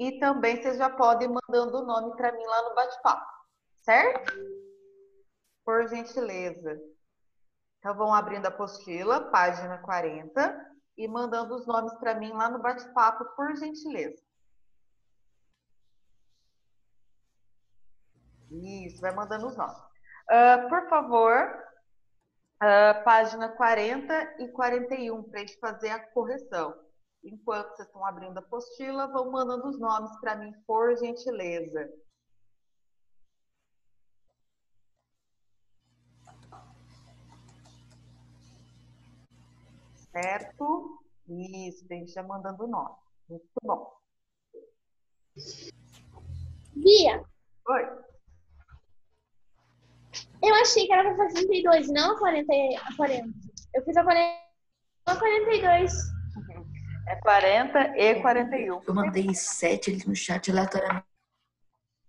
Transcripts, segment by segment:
e também vocês já podem ir mandando o nome para mim lá no bate-papo, certo? Por gentileza. Então, vão abrindo a apostila, página 40, e mandando os nomes para mim lá no bate-papo, por gentileza. Isso, vai mandando os nomes. Por favor, página 40 e 41, para a gente fazer a correção. Enquanto vocês estão abrindo a apostila, vão mandando os nomes para mim, por gentileza. Certo? Isso, a gente já mandando o nome. Muito bom. Bia, Oi. eu achei que era para fazer 32, não 40. Eu fiz a 42. É 40 e 41. Eu mandei 7 ali no chat aleatoriamente.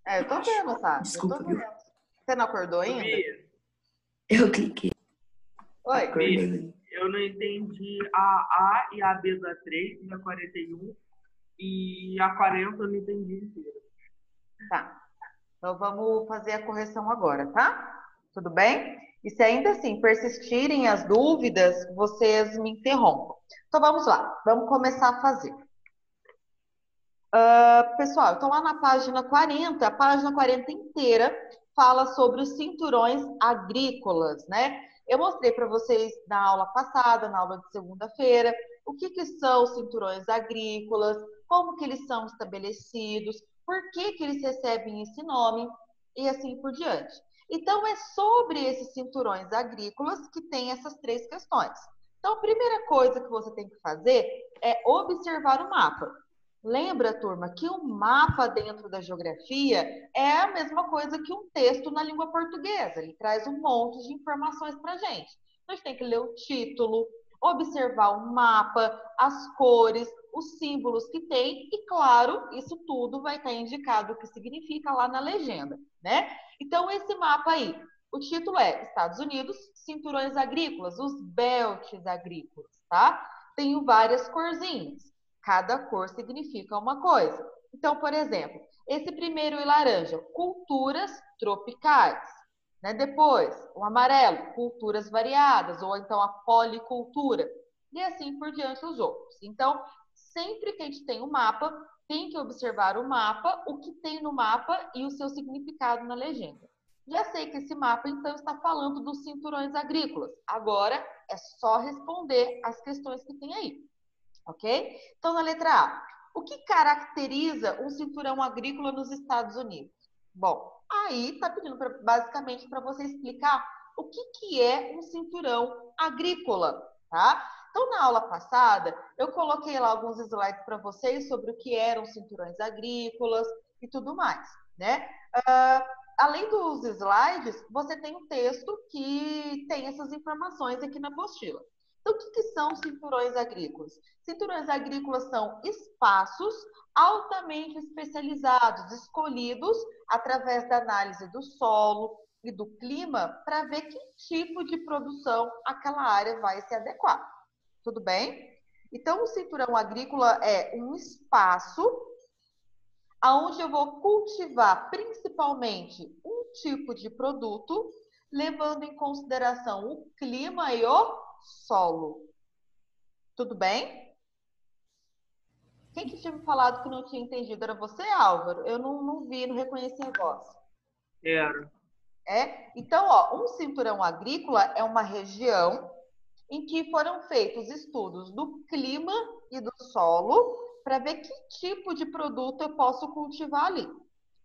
Eu tô vendo, tá? Desculpa, Eu tô viu? vendo. Você não acordou ainda? Eu cliquei. Oi. Acordei. Eu não entendi a e a B da 3 da 41 e a 40 eu não entendi inteira. Tá. Então vamos fazer a correção agora, tá? Tudo bem? E se ainda assim persistirem as dúvidas, vocês me interrompam. Então vamos lá, vamos começar a fazer. Pessoal, então lá na página 40, a página 40 inteira fala sobre os cinturões agrícolas, né? Eu mostrei para vocês na aula passada, na aula de segunda-feira, o que são os cinturões agrícolas, como que eles são estabelecidos, por que eles recebem esse nome e assim por diante. Então, é sobre esses cinturões agrícolas que tem essas três questões. Então, a primeira coisa que você tem que fazer é observar o mapa. Lembra, turma, que o mapa dentro da geografia é a mesma coisa que um texto na língua portuguesa. Ele traz um monte de informações para a gente. Então, a gente tem que ler o título, observar o mapa, as cores, os símbolos que tem e, claro, isso tudo vai estar indicado o que significa lá na legenda, né? Então, esse mapa aí, o título é Estados Unidos, cinturões agrícolas, os belts agrícolas, tá? Tem várias corzinhas. Cada cor significa uma coisa. Então, por exemplo, esse primeiro em laranja, culturas tropicais. Né? Depois, o amarelo, culturas variadas, ou então a policultura. E assim por diante os outros. Então, sempre que a gente tem um mapa, tem que observar o mapa, o que tem no mapa e o seu significado na legenda. Já sei que esse mapa, então, está falando dos cinturões agrícolas. Agora, é só responder as questões que tem aí. Ok? Então, na letra A, o que caracteriza um cinturão agrícola nos Estados Unidos? Bom, aí está pedindo basicamente para você explicar o que é um cinturão agrícola, tá? Então, na aula passada, eu coloquei lá alguns slides para vocês sobre o que eram cinturões agrícolas e tudo mais, né? Além dos slides, você tem um texto que tem essas informações aqui na apostila. Então, o que são cinturões agrícolas? Cinturões agrícolas são espaços altamente especializados, escolhidos através da análise do solo e do clima para ver que tipo de produção aquela área vai se adequar. Tudo bem? Então, o cinturão agrícola é um espaço onde eu vou cultivar principalmente um tipo de produto, levando em consideração o clima e o solo. Tudo bem? Quem que tinha me falado que não tinha entendido? Era você, Álvaro? Eu não vi, não reconheci a voz. Era. Então, ó, um cinturão agrícola é uma região em que foram feitos estudos do clima e do solo para ver que tipo de produto eu posso cultivar ali,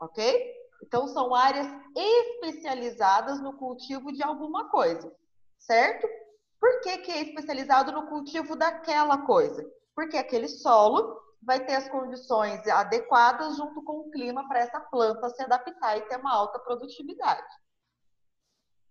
ok? Então, são áreas especializadas no cultivo de alguma coisa, certo? Por que é especializado no cultivo daquela coisa? Porque aquele solo vai ter as condições adequadas junto com o clima para essa planta se adaptar e ter uma alta produtividade.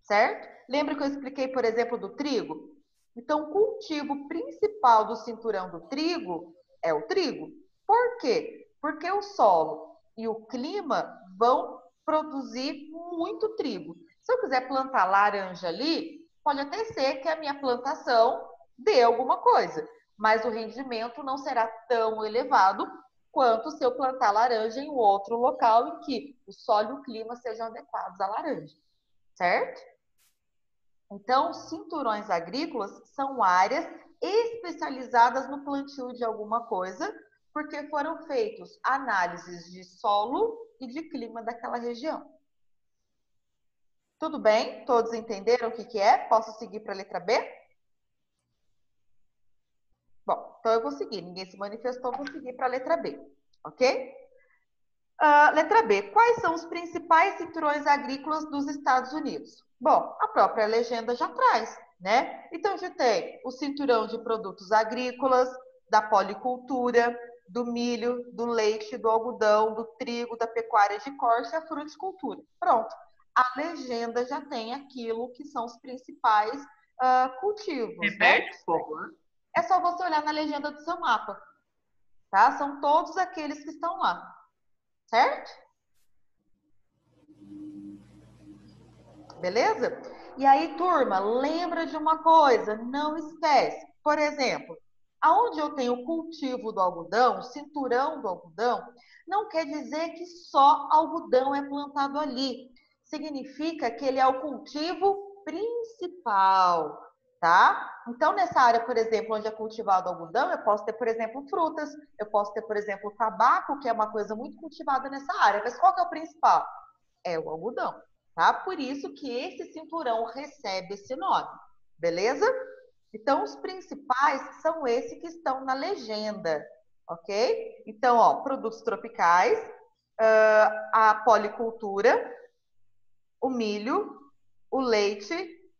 Certo? Lembra que eu expliquei, por exemplo, do trigo? Então, o cultivo principal do cinturão do trigo é o trigo. Por quê? Porque o solo e o clima vão produzir muito trigo. Se eu quiser plantar laranja ali, pode até ser que a minha plantação dê alguma coisa, mas o rendimento não será tão elevado quanto se eu plantar laranja em outro local em que o solo e o clima sejam adequados à laranja, certo? Então, cinturões agrícolas são áreas especializadas no plantio de alguma coisa, porque foram feitos análises de solo e de clima daquela região. Tudo bem? Todos entenderam o que é? Posso seguir para a letra B? Bom, então eu vou seguir. Ninguém se manifestou, vou seguir para a letra B, ok? Letra B. Quais são os principais cinturões agrícolas dos Estados Unidos? Bom, a própria legenda já traz, né? Então, a gente tem o cinturão de produtos agrícolas, da policultura, do milho, do leite, do algodão, do trigo, da pecuária de corte e a fruticultura. Pronto. A legenda já tem aquilo que são os principais cultivos, Repete, né? por favor. É só você olhar na legenda do seu mapa, tá? São todos aqueles que estão lá, certo? Beleza? E aí, turma, lembra de uma coisa, não esquece. Por exemplo, aonde eu tenho o cultivo do algodão, o cinturão do algodão, não quer dizer que só algodão é plantado ali. Significa que ele é o cultivo principal, tá? Então, nessa área, por exemplo, onde é cultivado algodão, eu posso ter, por exemplo, frutas, eu posso ter, por exemplo, tabaco, que é uma coisa muito cultivada nessa área. Mas qual que é o principal? É o algodão, tá? Por isso que esse cinturão recebe esse nome, beleza? Então, os principais são esses que estão na legenda, ok? Então, ó, produtos tropicais, a policultura, o milho, o leite,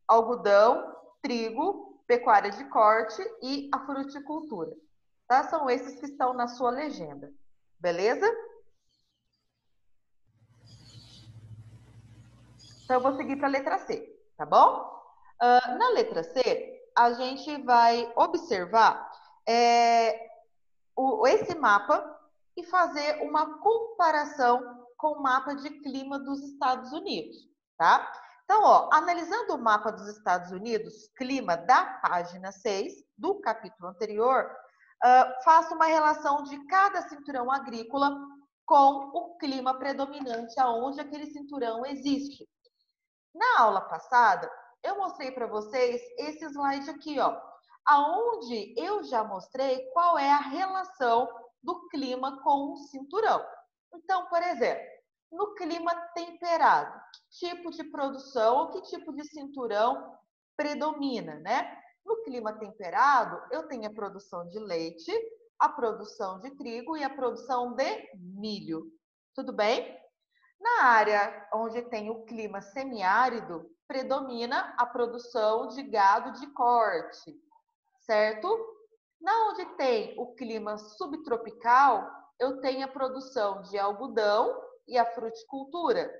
algodão, trigo, pecuária de corte e a fruticultura. Tá? São esses que estão na sua legenda. Beleza? Então, eu vou seguir para a letra C, tá bom? Na letra C, a gente vai observar esse mapa e fazer uma comparação com o mapa de clima dos Estados Unidos, tá? Então, ó, analisando o mapa dos Estados Unidos, clima da página 6 do capítulo anterior, faço uma relação de cada cinturão agrícola com o clima predominante aonde aquele cinturão existe. Na aula passada, eu mostrei para vocês esse slide aqui, ó, aonde eu já mostrei qual é a relação do clima com o cinturão. Então, por exemplo, no clima temperado, que tipo de produção ou que tipo de cinturão predomina, né? No clima temperado, eu tenho a produção de leite, a produção de trigo e a produção de milho. Tudo bem? Na área onde tem o clima semiárido, predomina a produção de gado de corte, certo? Na onde tem o clima subtropical, eu tenho a produção de algodão e a fruticultura.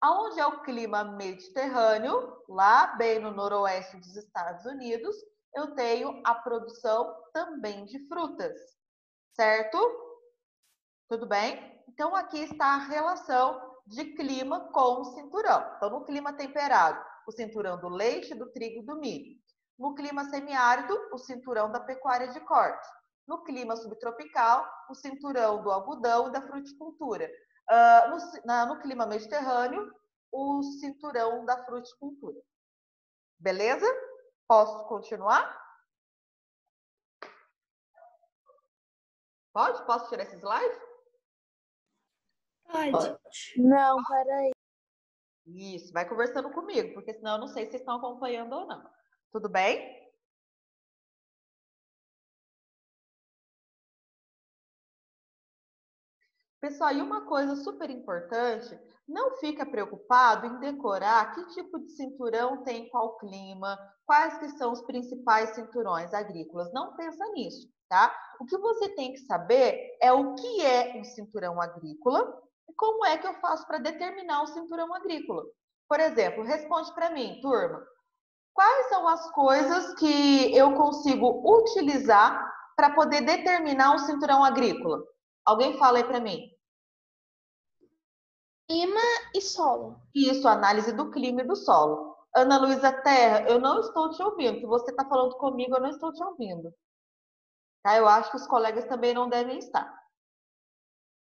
Aonde é o clima mediterrâneo, lá bem no noroeste dos Estados Unidos, eu tenho a produção também de frutas, certo? Tudo bem? Então, aqui está a relação de clima com o cinturão. Então, no clima temperado, o cinturão do leite, do trigo e do milho. No clima semiárido, o cinturão da pecuária de corte. No clima subtropical, o cinturão do algodão e da fruticultura. No clima mediterrâneo, o cinturão da fruticultura. Beleza? Posso continuar? Pode? Posso tirar esse slide? Pode. Não, peraí. Isso, vai conversando comigo, porque senão eu não sei se vocês estão acompanhando ou não. Tudo bem? Pessoal, e uma coisa super importante, não fica preocupado em decorar que tipo de cinturão tem qual clima, quais que são os principais cinturões agrícolas. Não pensa nisso, tá? O que você tem que saber é o que é um cinturão agrícola e como é que eu faço para determinar o cinturão agrícola. Por exemplo, responde para mim, turma. Quais são as coisas que eu consigo utilizar para poder determinar um cinturão agrícola? Alguém fala aí para mim. Clima e solo. Isso, análise do clima e do solo. Ana Luísa Terra, eu não estou te ouvindo. Se você está falando comigo, eu não estou te ouvindo. Tá? Eu acho que os colegas também não devem estar.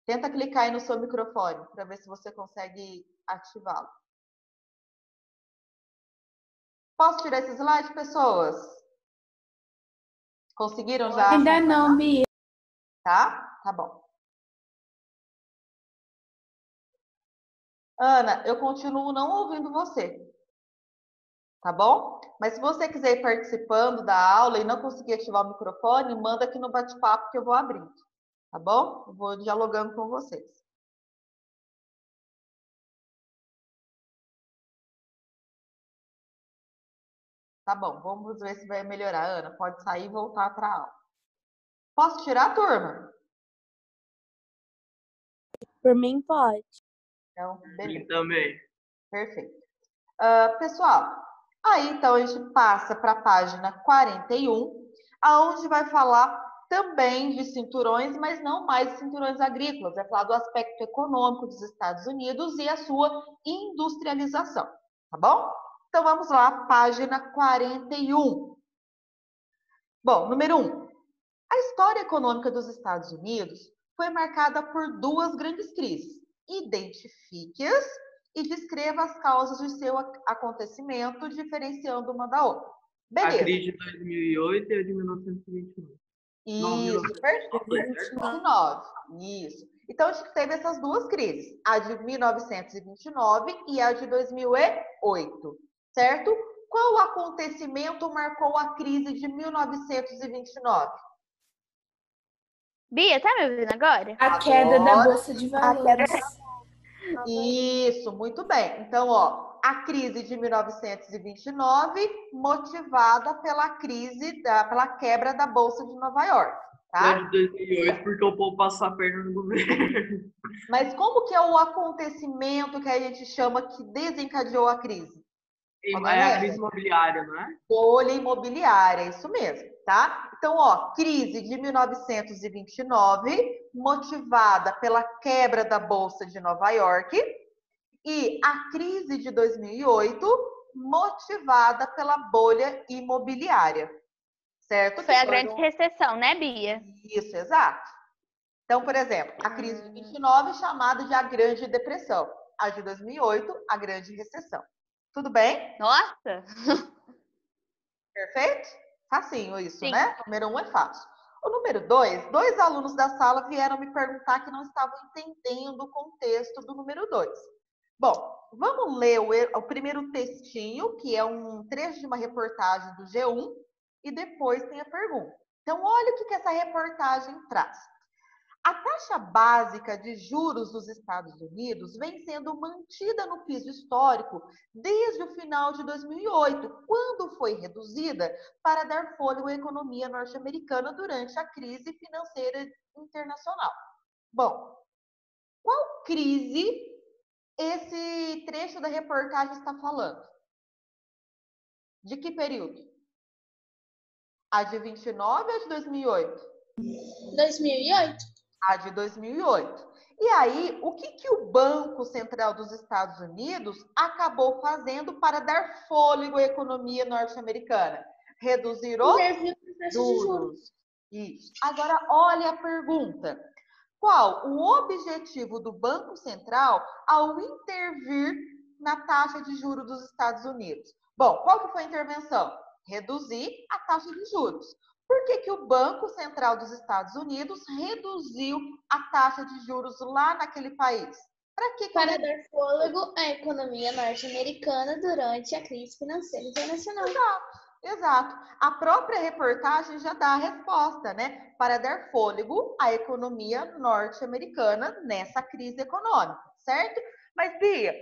Tenta clicar aí no seu microfone para ver se você consegue ativá-lo. Posso tirar esse slide, pessoas? Conseguiram já? Ainda não, Bia. Tá? Tá bom. Ana, eu continuo não ouvindo você. Tá bom? Mas se você quiser ir participando da aula e não conseguir ativar o microfone, manda aqui no bate-papo que eu vou abrindo. Tá bom? Eu vou dialogando com vocês. Tá bom, vamos ver se vai melhorar. Ana, pode sair e voltar para a aula. Posso tirar, turma? Por mim, pode. Então, beleza. Mim também. Perfeito. Pessoal, aí então a gente passa para a página 41, aonde vai falar também de cinturões, mas não mais de cinturões agrícolas. Vai falar do aspecto econômico dos Estados Unidos e a sua industrialização. Tá bom? Então vamos lá, página 41. Bom, número 1. A história econômica dos Estados Unidos foi marcada por duas grandes crises. Identifique-as e descreva as causas de seu acontecimento, diferenciando uma da outra. Beleza. A crise de 2008 e a de 1929. Isso, perfeito. 29. Isso. Então, a gente teve essas duas crises, a de 1929 e a de 2008, certo? Qual acontecimento marcou a crise de 1929? Bia, tá me ouvindo agora? A queda da Agora, Bolsa de Valores. Isso, muito bem. Então, ó, a crise de 1929, motivada pela pela quebra da Bolsa de Nova York, E a tá? de 2008 porque o povo passou a perna no governo. Mas como que é o acontecimento que a gente chama que desencadeou a crise? É a crise imobiliária, não é? Bolha imobiliária, isso mesmo, tá? Então, ó, crise de 1929, motivada pela quebra da Bolsa de Nova York, e a crise de 2008, motivada pela bolha imobiliária, certo? Foi a grande recessão, né, Bia? Isso, exato. Então, por exemplo, a crise de 29 é chamada de a Grande Depressão, a de 2008, a Grande Recessão. Tudo bem? Nossa! Perfeito? Facinho isso, Sim. né? Número 1 é fácil. O número 2, dois alunos da sala vieram me perguntar que não estavam entendendo o contexto do número 2. Bom, vamos ler o primeiro textinho, que é um trecho de uma reportagem do G1, e depois tem a pergunta. Então, olha o que essa reportagem traz. A taxa básica de juros dos Estados Unidos vem sendo mantida no piso histórico desde o final de 2008, quando foi reduzida para dar fôlego à economia norte-americana durante a crise financeira internacional. Bom, qual crise esse trecho da reportagem está falando? De que período? A de 29 ou a de 2008? 2008. A de 2008. E aí, o que o Banco Central dos Estados Unidos acabou fazendo para dar fôlego à economia norte-americana? Reduzir os juros. Isso. Agora, olha a pergunta. Qual o objetivo do Banco Central ao intervir na taxa de juros dos Estados Unidos? Bom, qual que foi a intervenção? Reduzir a taxa de juros. Por que o Banco Central dos Estados Unidos reduziu a taxa de juros lá naquele país? Para dar fôlego à economia norte-americana durante a crise financeira internacional. Exato. A própria reportagem já dá a resposta, né? Para dar fôlego à economia norte-americana nessa crise econômica, certo? Mas, Bia, o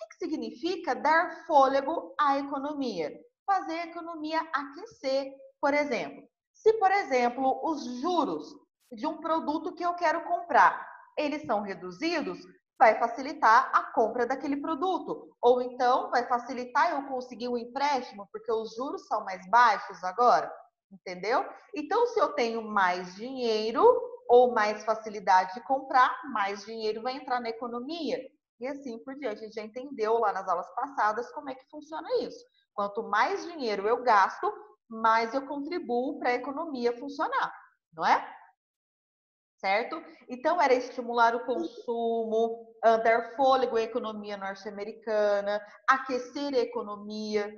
que significa dar fôlego à economia? Fazer a economia aquecer, por exemplo. Se, por exemplo, os juros de um produto que eu quero comprar, eles são reduzidos, vai facilitar a compra daquele produto. Ou então, vai facilitar eu conseguir um empréstimo, porque os juros são mais baixos agora, entendeu? Então, se eu tenho mais dinheiro ou mais facilidade de comprar, mais dinheiro vai entrar na economia. E assim por diante. A gente já entendeu lá nas aulas passadas como é que funciona isso. Quanto mais dinheiro eu gasto, mais eu contribuo para a economia funcionar, não é? certo? Então, era estimular o consumo, dar fôlego à economia norte-americana, aquecer a economia,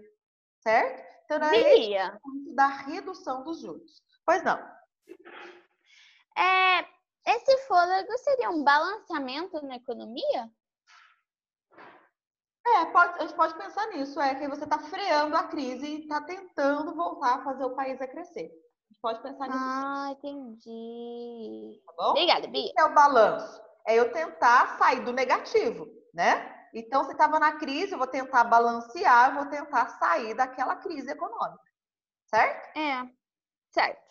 certo? Então, era esse Bia, o intuito da redução dos juros. Pois não. esse fôlego seria um balanceamento na economia? A gente pode pensar nisso, que você está freando a crise e está tentando voltar a fazer o país a crescer. A gente pode pensar nisso, Entendi. tá bom? Obrigada, O Bia. que é o balanço? É eu tentar sair do negativo, né? Então, se estava na crise, eu vou tentar balancear, eu vou tentar sair daquela crise econômica, certo? Certo.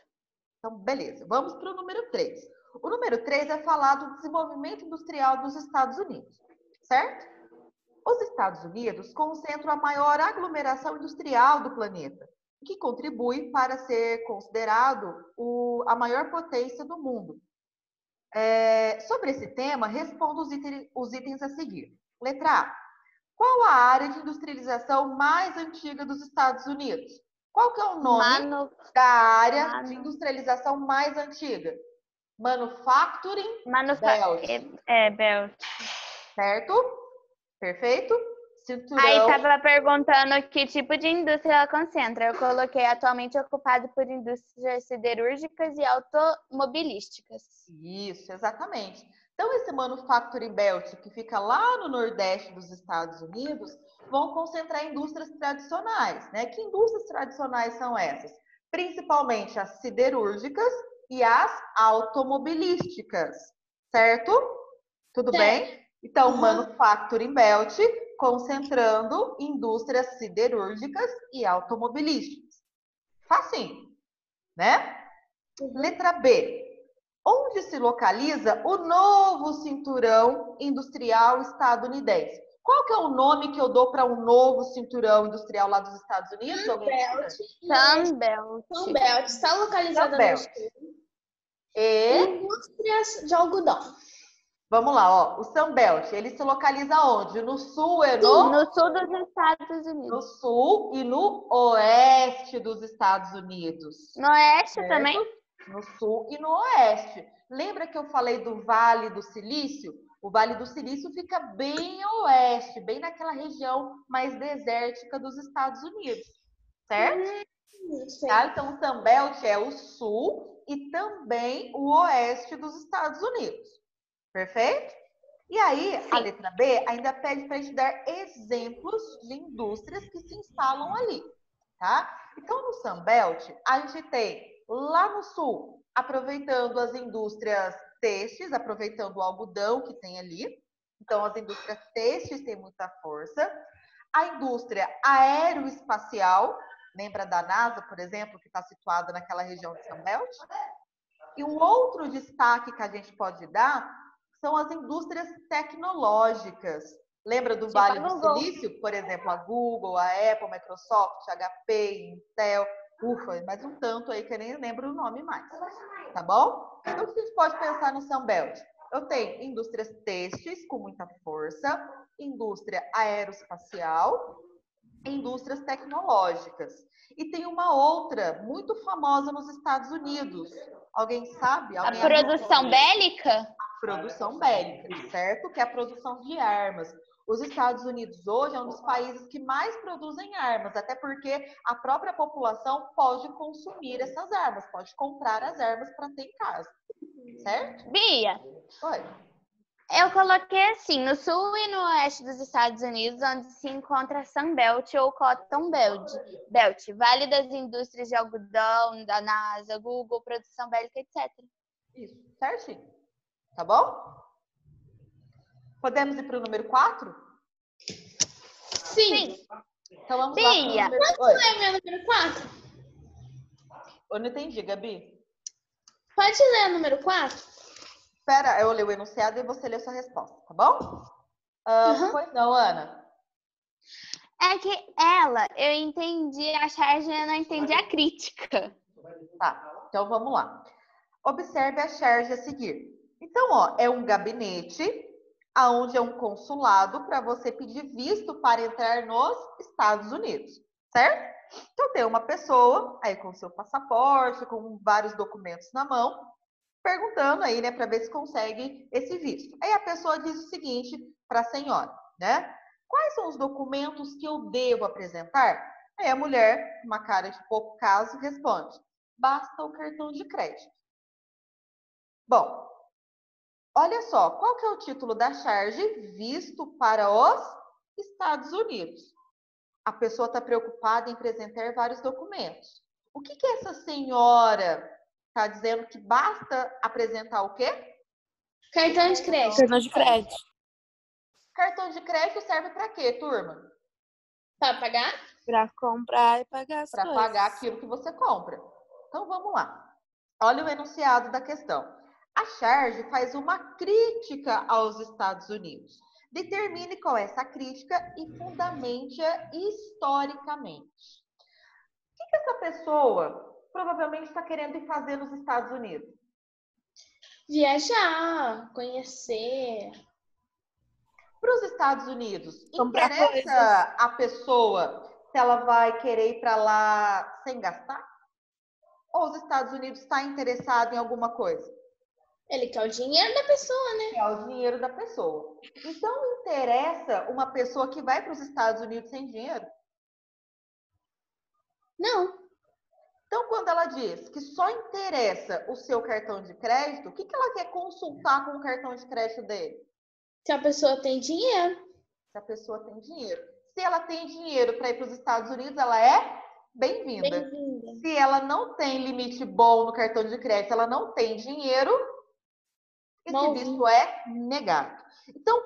Então, beleza. Vamos para o número 3. O número 3 é falar do desenvolvimento industrial dos Estados Unidos, certo? Os Estados Unidos concentram a maior aglomeração industrial do planeta, o que contribui para ser considerado a maior potência do mundo. Sobre esse tema, responda os itens a seguir. Letra A. Qual a área de industrialização mais antiga dos Estados Unidos? Qual que é o nome da área de industrialização mais antiga? Manufacturing Belt. Belt. Certo? Perfeito? Cinturão. Aí estava perguntando que tipo de indústria ela concentra. Eu coloquei atualmente ocupado por indústrias siderúrgicas e automobilísticas. Isso, exatamente. Então, esse Manufacturing Belt, que fica lá no Nordeste dos Estados Unidos, vão concentrar indústrias tradicionais, né? Que indústrias tradicionais são essas? Principalmente as siderúrgicas e as automobilísticas, certo? Tudo bem? Então, Manufacturing Belt, concentrando indústrias siderúrgicas e automobilísticas. Facinho, né? Letra B. Onde se localiza o novo cinturão industrial estadunidense? Qual que é o nome que eu dou para um novo cinturão industrial lá dos Estados Unidos? Sunbelt. Sunbelt está localizada no sul. Indústrias de algodão. Vamos lá, ó. O Sunbelt, ele se localiza onde? No sul No sul dos Estados Unidos. No sul e no oeste dos Estados Unidos. No oeste certo? também? No sul e no oeste. Lembra que eu falei do Vale do Silício? O Vale do Silício fica bem a oeste, bem naquela região mais desértica dos Estados Unidos, certo? Tá? Então, o Sunbelt é o sul e também o oeste dos Estados Unidos. Perfeito? E aí, a letra B ainda pede para a gente dar exemplos de indústrias que se instalam ali, tá? Então, no Sunbelt, a gente tem lá no sul, aproveitando as indústrias têxteis, aproveitando o algodão que tem ali. Então, as indústrias têxteis têm muita força. A indústria aeroespacial, lembra da NASA, por exemplo, que está situada naquela região de Sunbelt? E um outro destaque que a gente pode dar são as indústrias tecnológicas. Lembra do Vale do Silício? Por exemplo, a Google, a Apple, a Microsoft, a HP, Intel. Ufa, mais um tanto aí que eu nem lembro o nome mais. Tá bom? Então, o que a gente pode pensar no Sunbelt? Eu tenho indústrias têxteis com muita força, indústria aeroespacial, indústrias tecnológicas. E tem uma outra muito famosa nos Estados Unidos. Alguém sabe? A produção bélica? Produção bélica, certo? Que é a produção de armas. Os Estados Unidos hoje é um dos países que mais produzem armas, até porque a própria população pode consumir essas armas, pode comprar as armas para ter em casa, certo? Bia, Oi. eu coloquei assim, no sul e no oeste dos Estados Unidos, onde se encontra Sunbelt ou Cotton Belt, Vale das Indústrias de Algodão, da NASA, Google, produção bélica, etc. Isso, certinho. Tá bom? Podemos ir para o número 4? Sim. Então vamos lá pro Bia, número... Posso ler meu número 4? Eu não entendi, Gabi. Pode ler o número 4? Espera, eu leio o enunciado e você lê a sua resposta, tá bom? Pois não, Ana. é que eu entendi a charge e eu não entendi a crítica. Tá, então vamos lá. Observe a charge a seguir. Então, ó, é um gabinete aonde é um consulado para você pedir visto para entrar nos Estados Unidos, certo? Então, tem uma pessoa aí com seu passaporte, com vários documentos na mão, perguntando aí, né, para ver se consegue esse visto. Aí a pessoa diz o seguinte para a senhora, né? Quais são os documentos que eu devo apresentar? Aí a mulher, uma cara de pouco caso, responde: basta o cartão de crédito. Bom, olha só, qual que é o título da charge? Visto para os Estados Unidos. A pessoa está preocupada em apresentar vários documentos. O que que essa senhora está dizendo que basta apresentar o quê? Cartão de crédito. Cartão de crédito. Cartão de crédito serve para quê, turma? Para pagar? Pra comprar e pagar as Para coisas. pagar aquilo que você compra. Então vamos lá. Olha o enunciado da questão. A charge faz uma crítica aos Estados Unidos. Determine qual é essa crítica e fundamente-a historicamente. O que essa pessoa provavelmente está querendo ir fazer nos Estados Unidos? Viajar, conhecer. Para os Estados Unidos, Comprar interessa coisas. a pessoa se ela vai querer ir para lá sem gastar? Ou os Estados Unidos está interessado em alguma coisa? Ele quer o dinheiro da pessoa, né? É o dinheiro da pessoa. Então, interessa uma pessoa que vai para os Estados Unidos sem dinheiro? Não. Então, quando ela diz que só interessa o seu cartão de crédito, o que ela quer consultar com o cartão de crédito dele? Se a pessoa tem dinheiro. Se a pessoa tem dinheiro. Se ela tem dinheiro para ir para os Estados Unidos, ela é bem-vinda. Bem-vinda. Se ela não tem limite bom no cartão de crédito, ela não tem dinheiro, esse visto é negado. Então,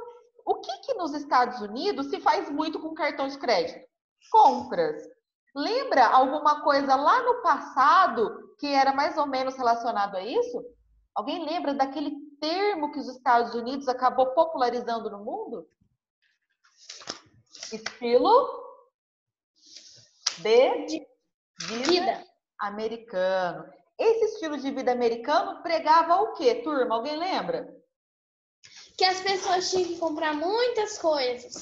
o que nos Estados Unidos se faz muito com cartão de crédito? Compras. Lembra alguma coisa lá no passado que era mais ou menos relacionado a isso? Alguém lembra daquele termo que os Estados Unidos acabou popularizando no mundo? Estilo de vida americano. Esse estilo de vida americano pregava o quê, turma? Alguém lembra? Que as pessoas tinham que comprar muitas coisas.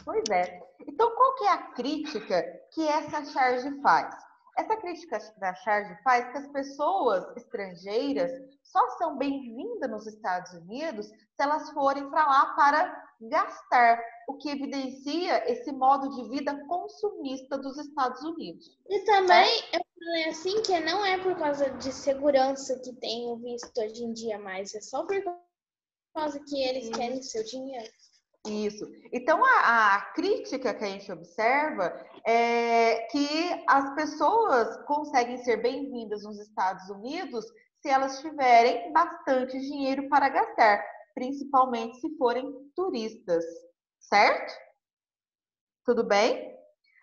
Pois é. Então, qual que é a crítica que essa charge faz? Essa crítica da charge faz que as pessoas estrangeiras só são bem-vindas nos Estados Unidos se elas forem para lá para gastar, o que evidencia esse modo de vida consumista dos Estados Unidos. E também eu falei assim que não é por causa de segurança que tem o visto hoje em dia mais, é só por causa que eles querem o seu dinheiro. Isso. Então, a crítica que a gente observa é que as pessoas conseguem ser bem-vindas nos Estados Unidos se elas tiverem bastante dinheiro para gastar, principalmente se forem turistas, certo? Tudo bem?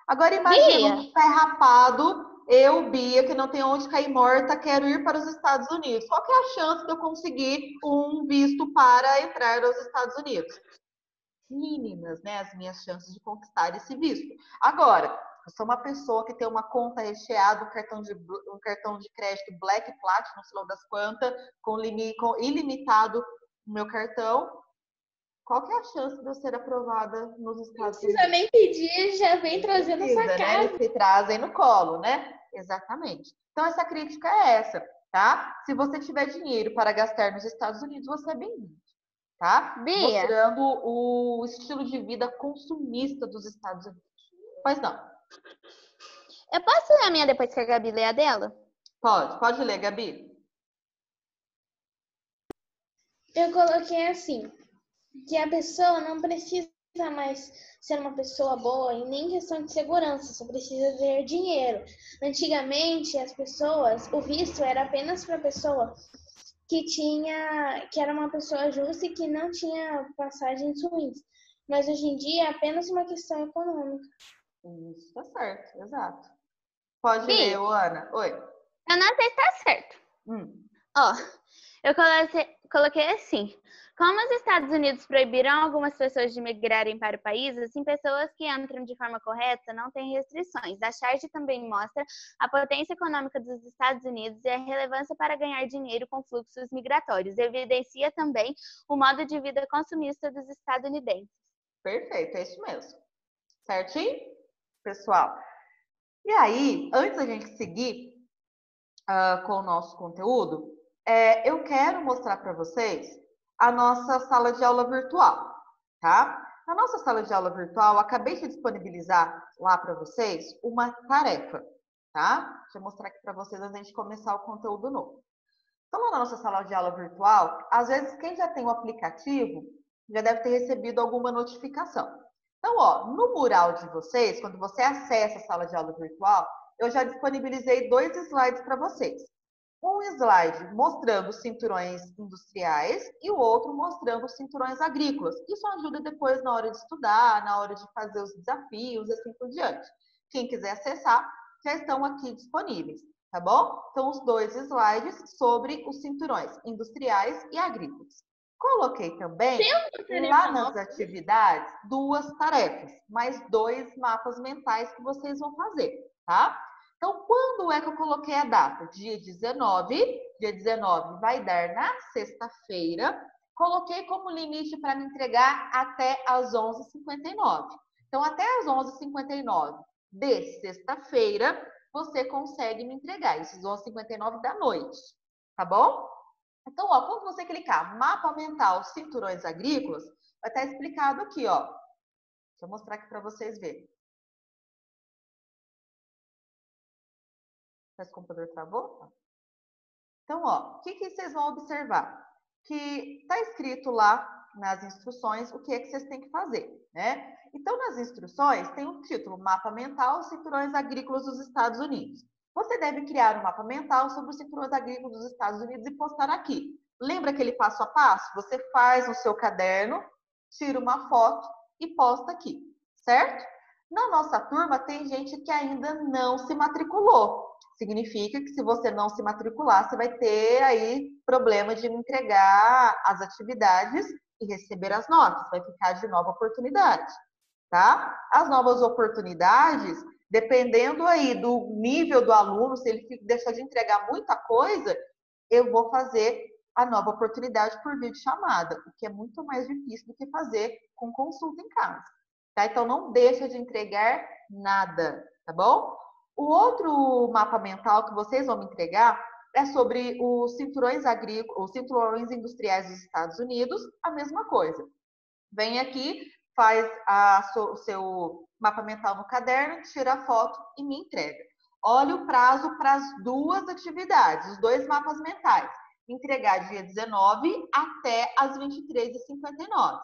Agora imagina um pé rapado, eu, Bia, que não tem onde cair morta, quero ir para os Estados Unidos. Qual que é a chance de eu conseguir um visto para entrar nos Estados Unidos? Mínimas, né, as minhas chances de conquistar esse visto. Agora, eu sou uma pessoa que tem uma conta recheada, um cartão de crédito Black Platinum, não sei lá das quantas, com ilimitado no meu cartão. Qual que é a chance de eu ser aprovada nos Estados Unidos? Não precisa nem pedir, já vem trazendo na sua casa. Né? Eles se trazem no colo, né? Exatamente. Então, essa crítica é essa, tá? Se você tiver dinheiro para gastar nos Estados Unidos, você é bem-vindo. Tá? Bia. Mostrando o estilo de vida consumista dos Estados Unidos. Pois não. Eu posso ler a minha depois que a Gabi ler a dela? Pode ler, Gabi. Eu coloquei assim, que a pessoa não precisa mais ser uma pessoa boa e nem questão de segurança, só precisa ter dinheiro. Antigamente, as pessoas, o visto era apenas para pessoa que era uma pessoa justa e que não tinha passagens ruins. Mas hoje em dia é apenas uma questão econômica. Isso, tá certo, exato. Pode Bia, ler, Ana. Oi. Eu não sei se tá certo. Ó, eu coloquei assim. Como os Estados Unidos proibiram algumas pessoas de migrarem para o país, assim, pessoas que entram de forma correta não têm restrições. A charge também mostra a potência econômica dos Estados Unidos e a relevância para ganhar dinheiro com fluxos migratórios. Evidencia também o modo de vida consumista dos estadunidenses. Perfeito, é isso mesmo. Certinho? Pessoal. E aí, antes da gente seguir com o nosso conteúdo, eu quero mostrar para vocês a nossa sala de aula virtual, tá? Na nossa sala de aula virtual, eu acabei de disponibilizar lá para vocês uma tarefa, tá? Deixa eu mostrar aqui para vocês antes de começar o conteúdo novo. Então, lá na nossa sala de aula virtual, às vezes quem já tem o aplicativo já deve ter recebido alguma notificação. Então, ó, no mural de vocês, quando você acessa a sala de aula virtual, eu já disponibilizei 2 slides para vocês. Um slide mostrando os cinturões industriais e o outro mostrando os cinturões agrícolas. Isso ajuda depois na hora de estudar, na hora de fazer os desafios, assim por diante. Quem quiser acessar, já estão aqui disponíveis, tá bom? Então, os 2 slides sobre os cinturões industriais e agrícolas. Coloquei também, lá nas atividades, 2 tarefas, mais 2 mapas mentais que vocês vão fazer, tá? Então, quando é que eu coloquei a data? Dia 19. Dia 19 vai dar na sexta-feira. Coloquei como limite para me entregar até às 11h59. Então, até às 11h59 de sexta-feira, você consegue me entregar. Esses 11h59 da noite, tá bom? Então, ó, quando você clicar mapa mental cinturões agrícolas, vai estar explicado aqui, ó. Deixa eu mostrar aqui para vocês verem. Esse computador travou? Então, ó, o que vocês vão observar? Que está escrito lá nas instruções o que é que vocês têm que fazer, né? Então, nas instruções tem um título, Mapa Mental Cinturões Agrícolas dos Estados Unidos. Você deve criar um mapa mental sobre os cinturões agrícolas dos Estados Unidos e postar aqui. Lembra aquele passo a passo? Você faz no seu caderno, tira uma foto e posta aqui, certo? Na nossa turma tem gente que ainda não se matriculou. Significa que se você não se matricular, você vai ter aí problema de entregar as atividades e receber as notas. Vai ficar de nova oportunidade, tá? As novas oportunidades, dependendo aí do nível do aluno, se ele deixar de entregar muita coisa, eu vou fazer a nova oportunidade por videochamada, o que é muito mais difícil do que fazer com consulta em casa, tá? Então, não deixa de entregar nada, tá bom? O outro mapa mental que vocês vão me entregar é sobre os cinturões agrícolas, os cinturões industriais dos Estados Unidos, a mesma coisa. Vem aqui, faz o seu mapa mental no caderno, tira a foto e me entrega. Olha o prazo para as 2 atividades, os 2 mapas mentais. Entregar dia 19 até as 23h59.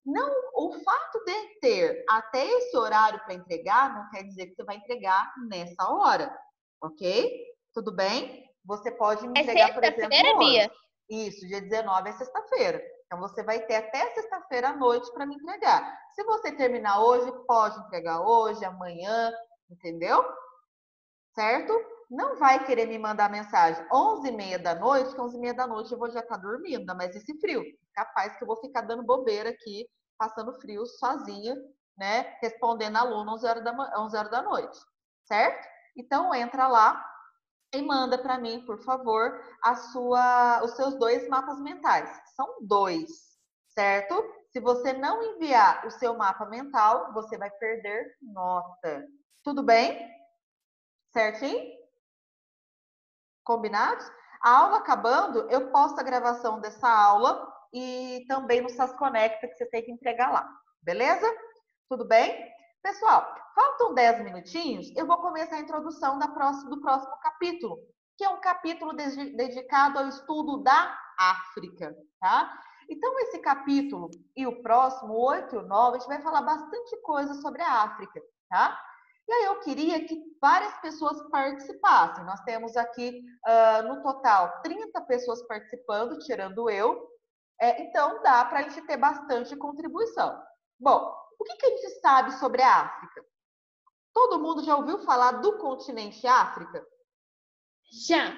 Não, o fato de ter até esse horário para entregar não quer dizer que você vai entregar nessa hora, ok? Tudo bem? Você pode me entregar, por exemplo, hoje. Bia? Isso, dia 19 é sexta-feira. Então, você vai ter até sexta-feira à noite para me entregar. Se você terminar hoje, pode entregar hoje, amanhã, entendeu? Certo? Não vai querer me mandar mensagem 11h30 da noite, que 11h30 da noite eu vou já estar dormindo, mas esse frio, capaz que eu vou ficar dando bobeira aqui, passando frio sozinha, né? Respondendo aluno 11h da noite, certo? Então, entra lá e manda para mim, por favor, os seus 2 mapas mentais. São 2, certo? Se você não enviar o seu mapa mental, você vai perder nota. Tudo bem? Certinho? Combinados? A aula acabando, eu posto a gravação dessa aula e também no SAS Conecta, que você tem que entregar lá. Beleza? Tudo bem? Pessoal, faltam 10 minutinhos, eu vou começar a introdução do próximo capítulo, que é um capítulo dedicado ao estudo da África, tá? Então, esse capítulo e o próximo, 8 e o 9, a gente vai falar bastante coisa sobre a África, tá? E aí eu queria que várias pessoas participassem. Nós temos aqui, no total, 30 pessoas participando, tirando eu. Então, dá para a gente ter bastante contribuição. Bom, o que a gente sabe sobre a África? Todo mundo já ouviu falar do continente África? Já.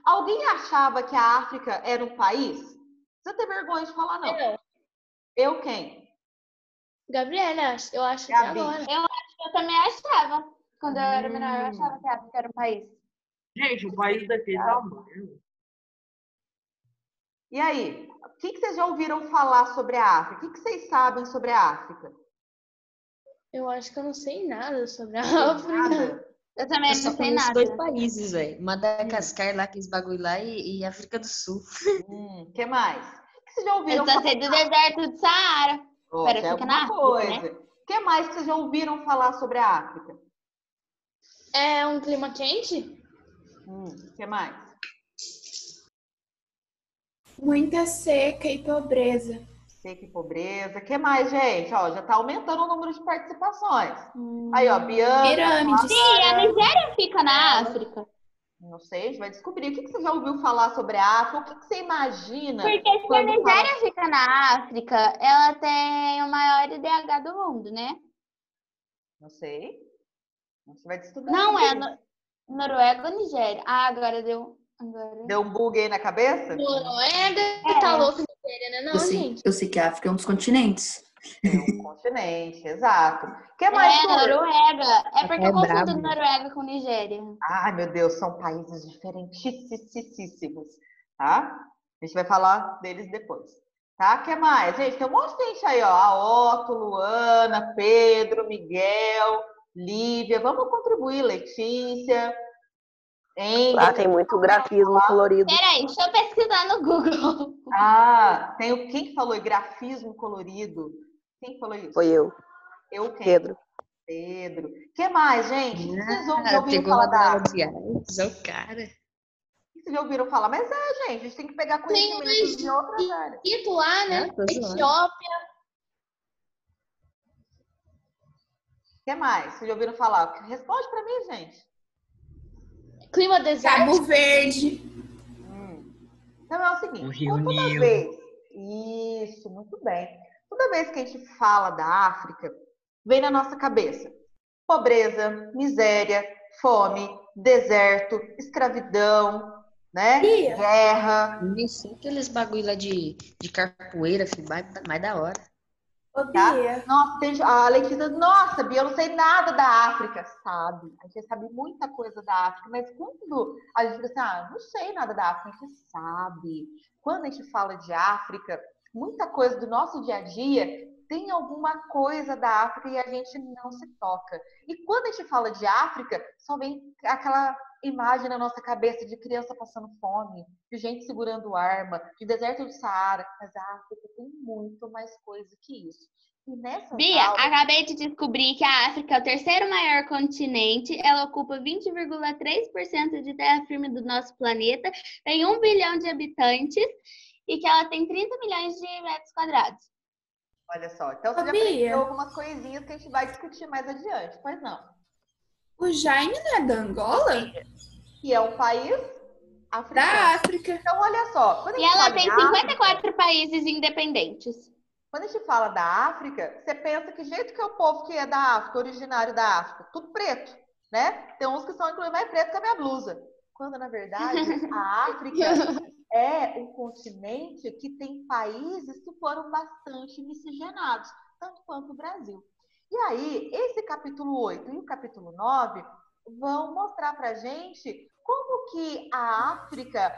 Alguém achava que a África era um país? Você tem vergonha de falar, não? Eu quem? Gabriela, eu acho que Gabi. agora. Eu também achava. Quando eu era menor, eu achava que a África era um país. Gente, o país daquele tamanho. E aí, o que vocês já ouviram falar sobre a África? O que vocês sabem sobre a África? Eu acho que eu não sei nada sobre a Não África. nada? Eu também Eu não só sei conheço nada. 2 países, velho. Madagascar lá, aqueles bagulho lá, e África do Sul. Que mais? O que vocês já Eu ouviram só falar? sei do deserto do Saara. Ó, Pera, já é fica na alguma África, né? coisa. O que mais que vocês já ouviram falar sobre a África? É um clima quente? O que mais? Muita seca e pobreza. Seca e pobreza. O que mais, gente? Ó, já tá aumentando o número de participações. Aí, ó, Bianca, Pirâmides. E a Nigéria fica na África. não sei, a gente vai descobrir. O que você já ouviu falar sobre a África? O que você imagina Porque se a quando Nigéria fala... fica na África, ela tem o maior IDH do mundo, né? Não sei. Você vai descobrir. Não, é Noruega ou Nigéria? Ah, agora deu. Agora... Deu um bug aí na cabeça? Noruega tá louco Nigéria, né? Não, gente. Eu sei que a África é um dos continentes. É um continente, exato. O que mais? Tur? Noruega. É porque eu É confundo brabo. Noruega com Nigéria. Ai, meu Deus, são países diferentíssimos, tá? A gente vai falar deles depois, tá? O que mais? Gente, tem um monte de gente aí, ó. A Otto, Luana, Pedro, Miguel, Lívia. Vamos contribuir, Letícia, Lá Engel. tem muito grafismo colorido. Peraí, deixa eu pesquisar no Google. Ah, tem o... Quem que falou grafismo colorido? Quem falou isso? Foi eu, Eu quem? Pedro. Pedro. O que mais, gente? O que vocês já ouviram Pegou falar uma da aula África? de artes, é o cara. O que vocês já ouviram falar? Mas é, gente, a gente tem que pegar Tem conhecimento de outras áreas. Egito lá, né? Tô zoando. Etiópia. O que mais? Vocês já ouviram falar? Responde pra mim, gente. Clima deserto. Cabo Verde. Então é o seguinte, O Rio toda Nilo. vez... Isso, muito bem. Toda vez que a gente fala da África, vem na nossa cabeça pobreza, miséria, fome, deserto, escravidão, né? Bia. Guerra. Nem sei aqueles bagulho lá de capoeira, filho, mais da hora. Ô, Tá? Bia. Nossa, a Letícia, nossa, Bia, eu não sei nada da África. Sabe, a gente sabe muita coisa da África, mas quando a gente fica assim, não sei nada da África, a gente sabe. Quando a gente fala de África, muita coisa do nosso dia a dia tem alguma coisa da África e a gente não se toca. E quando a gente fala de África, só vem aquela imagem na nossa cabeça de criança passando fome, de gente segurando arma, de deserto do Saara. Mas a África tem muito mais coisa que isso. E nessas Bia, aulas... acabei de descobrir que a África é o terceiro maior continente. Ela ocupa 20,3% de terra firme do nosso planeta, tem 1 bilhão de habitantes e que ela tem 30 milhões de metros quadrados. Olha só, então você Ô, já Bia. aprendeu algumas coisinhas que a gente vai discutir mais adiante. Pois não. O Jaime não é da Angola? Que é um país Da africano. África. Então, olha só. Quando a E gente ela fala tem em África, 54 países independentes. quando a gente fala da África, você pensa que jeito que é o povo que é da África, originário da África? Tudo preto, né? Tem uns que são, inclusive, mais preto que a minha blusa. Quando, na verdade, a África é um continente que tem países que foram bastante miscigenados, tanto quanto o Brasil. E aí, esse capítulo 8 e o capítulo 9 vão mostrar pra gente como que a África,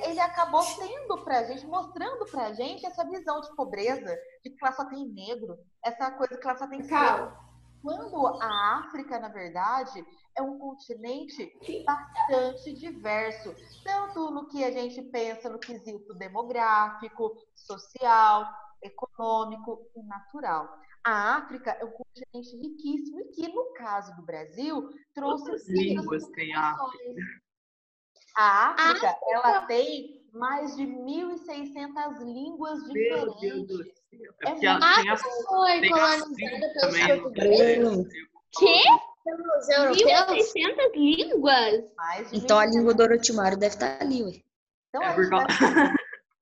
ele acabou tendo pra gente, mostrando pra gente essa visão de pobreza, de que lá só tem negro, essa coisa que lá só tem Calma. quando a África, na verdade, é um continente bastante diverso, tanto no que a gente pensa no quesito demográfico, social, econômico e natural. A África é um continente riquíssimo e que, no caso do Brasil, trouxe Quantas muitas línguas tem a África? complicações. A África, ela tem mais de 1.600 línguas Meu Deus do diferentes. céu. É porque muito- tem as Foi tem as colonizada tribos pelos também, portugueses, Quê? pelos europeus. 1.600 línguas? mais de Então a 1.600. língua do Orochimaru deve estar ali, ué. Então, É a por gente vai, causa-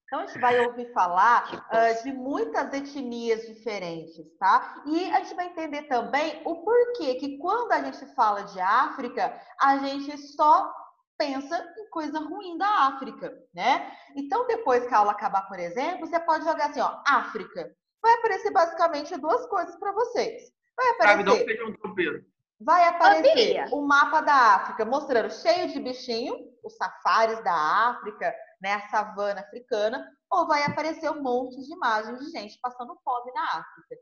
então, a gente vai ouvir falar de muitas etnias diferentes, tá? E a gente vai entender também o porquê que quando a gente fala de África, a gente só pensa em coisa ruim da África, né? Então, depois que a aula acabar, por exemplo, você pode jogar assim, ó, África. Vai aparecer basicamente duas coisas para vocês. Vai Escravidão, aparecer feijão tropeiro. Vai aparecer Bia. o mapa da África mostrando cheio de bichinho, os safaris da África, né, a savana africana, ou vai aparecer um monte de imagens de gente passando fome na África.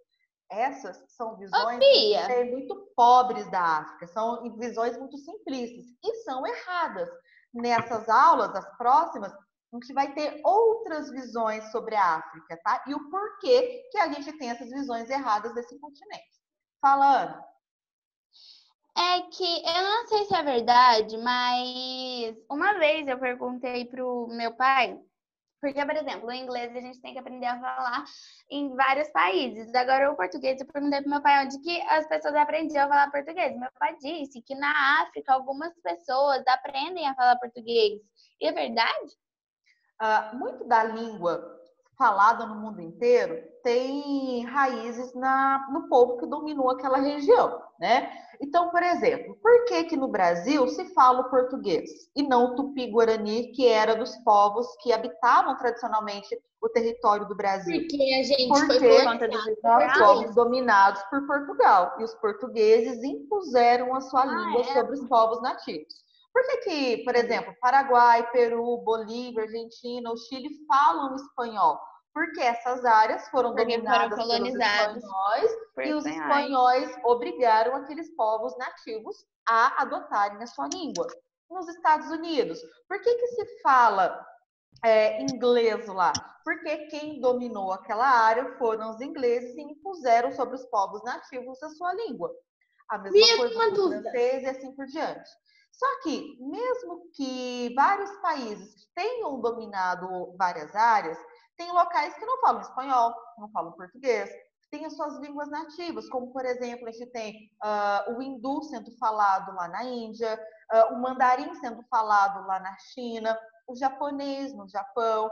Essas são visões Bia. muito pobres da África, são visões muito simplistas e são erradas. Nessas aulas, as próximas, a gente vai ter outras visões sobre a África, tá? E o porquê que a gente tem essas visões erradas desse continente. Fala, Ana. É que eu não sei se é verdade, mas uma vez eu perguntei pro meu pai, porque, por exemplo, o inglês a gente tem que aprender a falar em vários países. Agora, o português, eu perguntei pro meu pai onde que as pessoas aprendiam a falar português. Meu pai disse que na África algumas pessoas aprendem a falar português. E é verdade? Muito da língua falada no mundo inteiro tem raízes no povo que dominou aquela região, né? Então, por exemplo, por que no Brasil se fala o português e não o tupi-guarani, que era dos povos que habitavam tradicionalmente o território do Brasil? Porque a gente Porque foi nós fomos dominados por Portugal e os portugueses impuseram a sua língua sobre os povos nativos. Por que, por exemplo, Paraguai, Peru, Bolívia, Argentina, o Chile falam espanhol? Porque essas áreas foram dominadas pelos espanhóis e os espanhóis obrigaram aqueles povos nativos a adotarem a sua língua. Nos Estados Unidos, por que se fala inglês lá? Porque quem dominou aquela área foram os ingleses e impuseram sobre os povos nativos a sua língua. A mesma coisa com o francês e assim por diante. Só que, mesmo que vários países tenham dominado várias áreas, tem locais que não falam espanhol, não falam português, têm as suas línguas nativas, como, por exemplo, a gente tem o hindu sendo falado lá na Índia, o mandarim sendo falado lá na China, o japonês no Japão,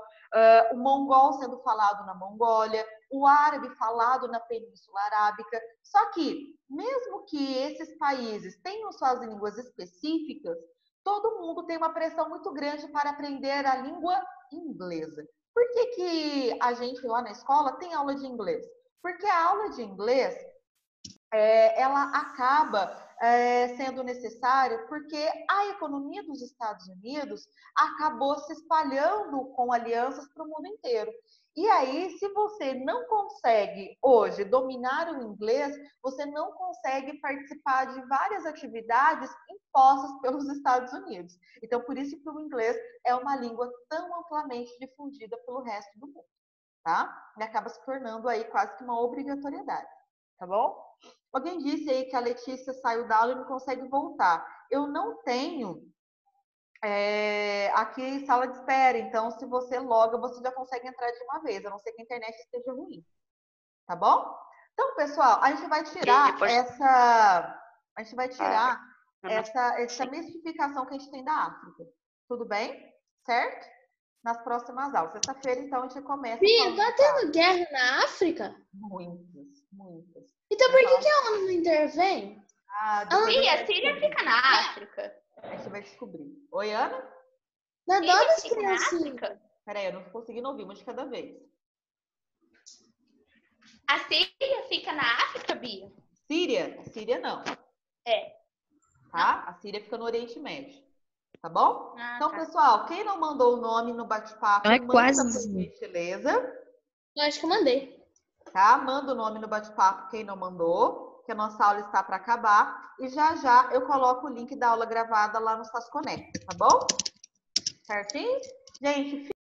o mongol sendo falado na Mongólia, o árabe falado na Península Arábica. Só que, mesmo que esses países tenham suas línguas específicas, todo mundo tem uma pressão muito grande para aprender a língua inglesa. Por que a gente lá na escola tem aula de inglês? Porque a aula de inglês ela acaba sendo necessária porque a economia dos Estados Unidos acabou se espalhando com alianças para o mundo inteiro. E aí, se você não consegue hoje dominar o inglês, você não consegue participar de várias atividades impostas pelos Estados Unidos. Então, por isso que o inglês é uma língua tão amplamente difundida pelo resto do mundo, tá? E acaba se tornando aí quase que uma obrigatoriedade, tá bom? Alguém disse aí que a Letícia saiu da aula e não consegue voltar. Eu não tenho aqui sala de espera, então se você loga, você já consegue entrar de uma vez, a não ser que a internet esteja ruim. Tá bom? Então, pessoal, a gente vai tirar essa mistificação que a gente tem da África. Tudo bem? Certo? Nas próximas aulas. Sexta-feira, então, a gente começa. Bia, tá tendo guerra na África? Muitas, muitas. Então por que a ONU não intervém? Bia, a Síria fica na África. A gente vai descobrir. Oi, Ana? Na dó das Fica na criancinhas. África? Peraí, eu não tô conseguindo ouvir, uma de cada vez. A Síria fica na África, Bia? Síria? Síria não. É. Tá? A Síria fica no Oriente Médio. Tá bom? Então, tá. pessoal, quem não mandou o nome no bate-papo, Não é manda quase. por gentileza. Eu acho que eu mandei. Tá? Manda o nome no bate-papo quem não mandou, que a nossa aula está para acabar. E já já eu coloco o link da aula gravada lá no SAS Connect, tá bom? Certinho? Gente,